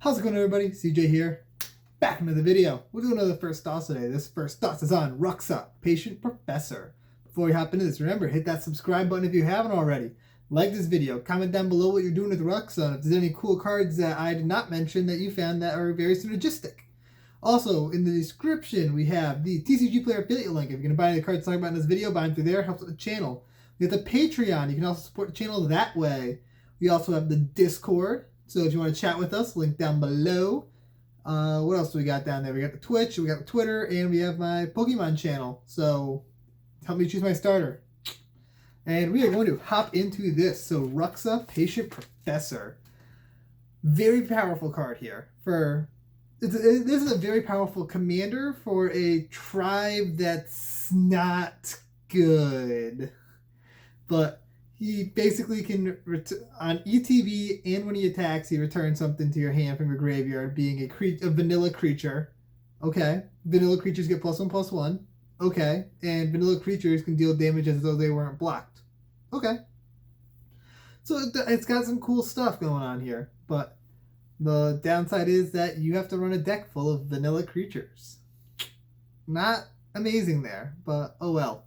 How's it going, everybody? CJ here, back into the video. We're doing another first thoughts today. This first thoughts is on Ruxa, Patient Professor. Before we hop into this, remember, hit that subscribe button if you haven't already. Like this video, comment down below what you're doing with Ruxa, and if there's any cool cards that I did not mention that you found that are very synergistic. Also, in the description, we have the TCG Player affiliate link. If you're going to buy any cards talking about in this video, buy them through there. Helps with the channel. We have the Patreon. You can also support the channel that way. We also have the Discord. So if you want to chat with us, link down below. What else do we got down there? We got the Twitch, we got the Twitter, and we have my Pokemon channel. So help me choose my starter. And we are going to hop into this. So Ruxa, Patient Professor. Very powerful card here. This is a very powerful commander for a tribe that's not good. But he basically can, on ETB and when he attacks, he returns something to your hand from your graveyard, being a vanilla creature. Okay. Vanilla creatures get +1/+1. Okay. And vanilla creatures can deal damage as though they weren't blocked. Okay. So it's got some cool stuff going on here. But the downside is that you have to run a deck full of vanilla creatures. Not amazing there, but oh well.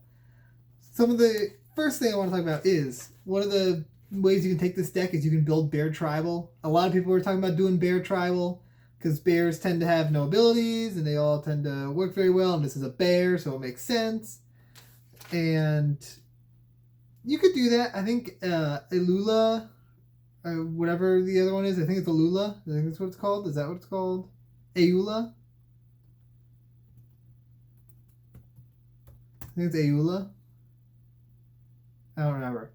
Some of the first thing I want to talk about is one of the ways you can take this deck is you can build Bear Tribal. A lot of people were talking about doing Bear Tribal because bears tend to have no abilities and they all tend to work very well, and this is a bear, so it makes sense. And you could do that. I think Elula, or whatever the other one is, I think it's Elula. I think that's what it's called. Is that what it's called? Eula? I think it's Eula. I don't remember.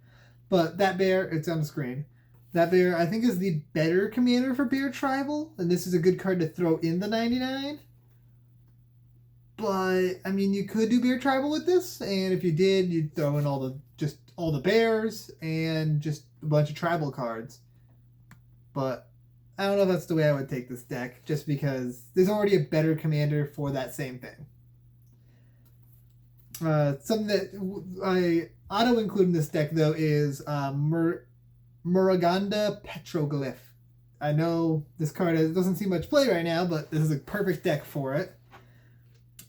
But that bear, it's on the screen. That bear, I think, is the better commander for Bear Tribal. And this is a good card to throw in the 99. But, I mean, you could do Bear Tribal with this. And if you did, you'd throw in all the bears and just a bunch of tribal cards. But I don't know if that's the way I would take this deck. Just because there's already a better commander for that same thing. Something that I auto-include in this deck, though, is Muraganda Petroglyph. I know this card doesn't see much play right now, but this is a perfect deck for it.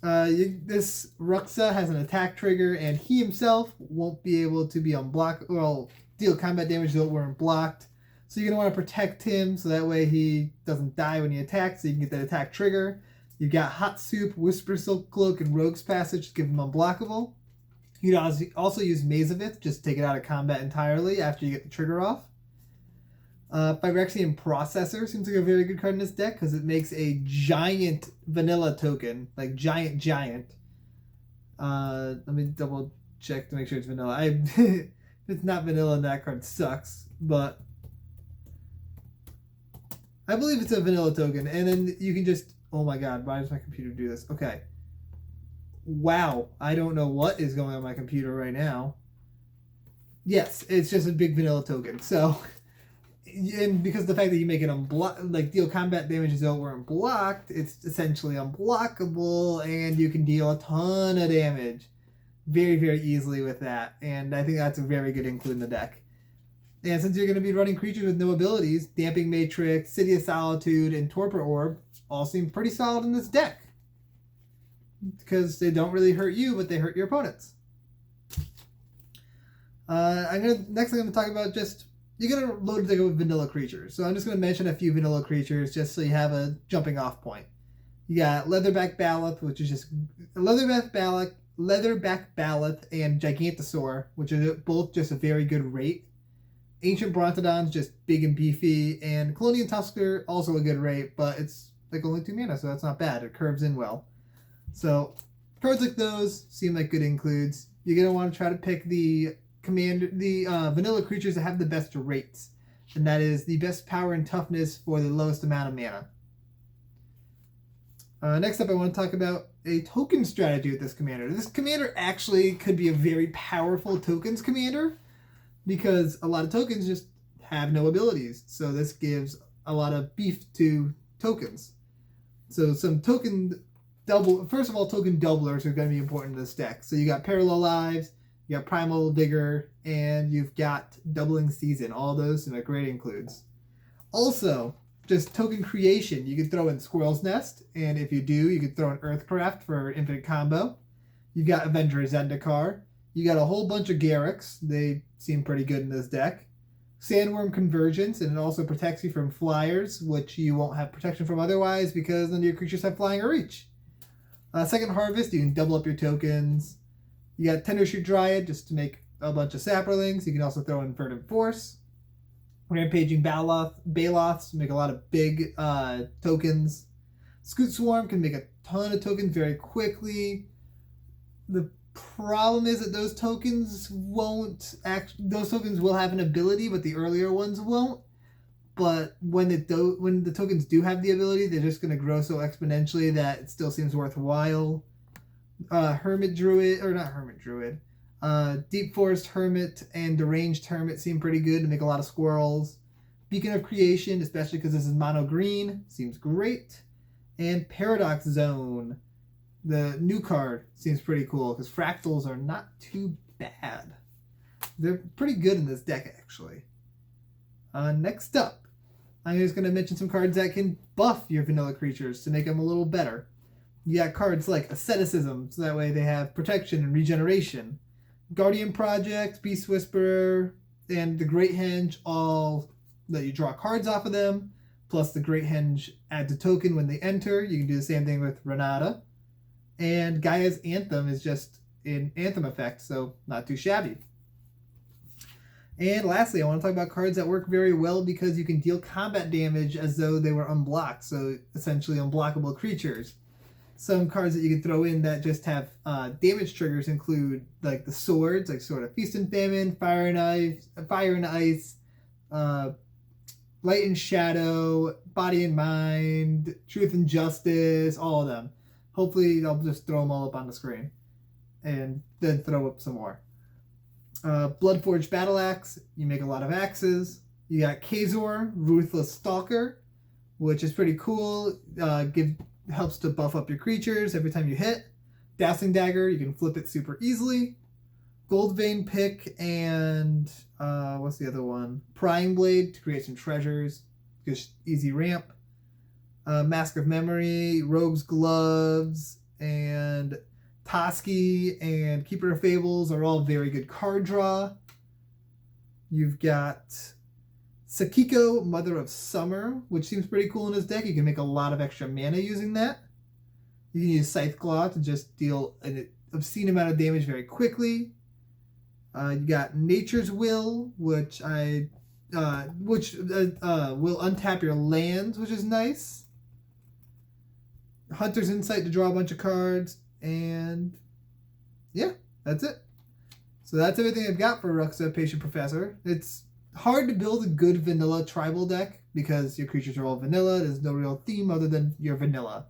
This Ruxa has an attack trigger, and he himself won't be able to be unblocked, well, deal combat damage though it weren't blocked. So you're going to want to protect him so that way he doesn't die when he attacks, so you can get that attack trigger. You've got Hot Soup, Whisper Silk Cloak, and Rogue's Passage to give him unblockable. You can also use Mazavith, just take it out of combat entirely after you get the trigger off. Phyrexian Processor seems like a very good card in this deck because it makes a giant vanilla token, like giant. Let me double check to make sure it's vanilla. If it's not vanilla, that card sucks, but I believe it's a vanilla token. And then you can just, oh my god, why does my computer do this? Okay. Wow, I don't know what is going on my computer right now. Yes, it's just a big vanilla token. So, and because of the fact that you make it deal combat damage as though it weren't blocked, it's essentially unblockable, and you can deal a ton of damage very, very easily with that. And I think that's a very good include in the deck. And since you're going to be running creatures with no abilities, Damping Matrix, City of Solitude, and Torpor Orb all seem pretty solid in this deck. Because they don't really hurt you, but they hurt your opponents. Next thing I'm going to talk about, you're going to load the deck with vanilla creatures. So I'm just going to mention a few vanilla creatures just so you have a jumping off point. You got Leatherback Baloth, which is just Leatherback Baloth and Gigantosaur, which are both just a very good rate. Ancient Brontodon's just big and beefy, and Colonial Tusker also a good rate, but it's like only 2 mana, so that's not bad. It curves in well. So cards like those seem like good includes. You're gonna want to try to pick the vanilla creatures that have the best rates, and that is the best power and toughness for the lowest amount of mana. Next up, I want to talk about a token strategy with this commander. This commander actually could be a very powerful tokens commander because a lot of tokens just have no abilities. So this gives a lot of beef to tokens. So some token token doublers are going to be important in this deck. So you got Parallel Lives, you got Primal Vigor, and you've got Doubling Season. All those and a great includes. Also, just token creation. You can throw in Squirrel's Nest, and if you do, you can throw in Earthcraft for an infinite combo. You got Avenger Zendikar. You got a whole bunch of Garrux. They seem pretty good in this deck. Sandworm Convergence, and it also protects you from flyers, which you won't have protection from otherwise because none of your creatures have flying or reach. Second Harvest, you can double up your tokens. You got Tendershoot Dryad just to make a bunch of Saprolings. You can also throw in Verdant Force. Rampaging Baloths to make a lot of big tokens. Scoot Swarm can make a ton of tokens very quickly. The problem is that those tokens will have an ability, but the earlier ones won't. But when the tokens do have the ability, they're just going to grow so exponentially that it still seems worthwhile. Hermit Druid, or not Hermit Druid, Deep Forest Hermit and Deranged Hermit seem pretty good to make a lot of squirrels. Beacon of Creation, especially because this is mono green, seems great. And Paradox Zone, the new card, seems pretty cool because fractals are not too bad. They're pretty good in this deck, actually. Next up, I'm just going to mention some cards that can buff your vanilla creatures to make them a little better. You got cards like Asceticism, so that way they have protection and regeneration. Guardian Project, Beast Whisperer, and the Great Henge all let you draw cards off of them. Plus the Great Henge adds a token when they enter. You can do the same thing with Renata. And Gaia's Anthem is just an Anthem effect, so not too shabby. And lastly, I want to talk about cards that work very well because you can deal combat damage as though they were unblocked, so essentially unblockable creatures. Some cards that you can throw in that just have damage triggers include like the swords, like Sword of Feast and Famine, Fire and Ice, Light and Shadow, Body and Mind, Truth and Justice, all of them. Hopefully I'll just throw them all up on the screen and then throw up some more. Bloodforged Battle Axe, you make a lot of axes. You got Kazor, Ruthless Stalker, which is pretty cool. Helps to buff up your creatures every time you hit. Dazzling Dagger, you can flip it super easily. Gold Vein Pick and what's the other one? Prying Blade to create some treasures. Just easy ramp. Mask of Memory, Rogue's Gloves, and Toski and Keeper of Fables are all very good card draw. You've got Sakiko, Mother of Summer, which seems pretty cool in this deck. You can make a lot of extra mana using that. You can use Scythe Claw to just deal an obscene amount of damage very quickly. You got Nature's Will, which will untap your lands, which is nice. Hunter's Insight to draw a bunch of cards. And yeah, that's it. So that's everything I've got for Ruxa, Patient Professor. It's hard to build a good vanilla tribal deck because your creatures are all vanilla. There's no real theme other than your vanilla.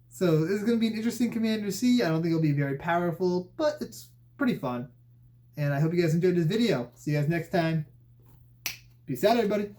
So this is going to be an interesting commander to see. I don't think it'll be very powerful, but it's pretty fun. And I hope you guys enjoyed this video. See you guys next time. Peace out, everybody.